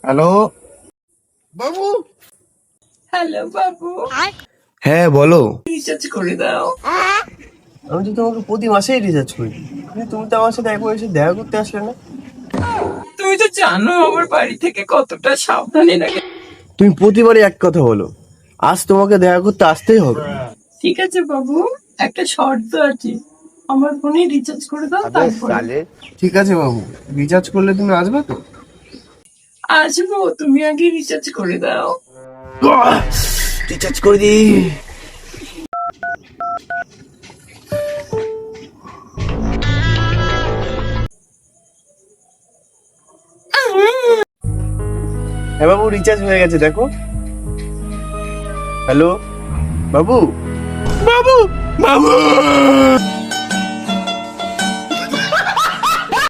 Hello বাবু। Hello বাবু, হ্যাঁ বলো। Recharge করে দাও। আমি তো তোমাকে প্রতি মাসেই রিচার্জ করি, কিন্তু তুমি তো আমার সাথে একবার এসে দেখা করতে আসলে না। তুমি তো জানো আমার বাড়ি থেকে কতটা সাবধানে লাগে। তুমি প্রতিবারই এক কথা বলো, আজ তোমাকে দেখা করতে আসতেই হবে। ঠিক আছে বাবু, একটা শর্ত আছে, আমার ফোনে রিচার্জ করে দাও তারপরে। ঠিক আছে বাবু, রিচার্জ করলে তুমি আসবে তো? আসবো, তুমি আগে রিচার্জ করে দাও। রিচার্জ করে দি। হ্যাঁ বাবু, রিচার্জ হয়ে গেছে দেখো। হ্যালো বাবু। বাবু বাবু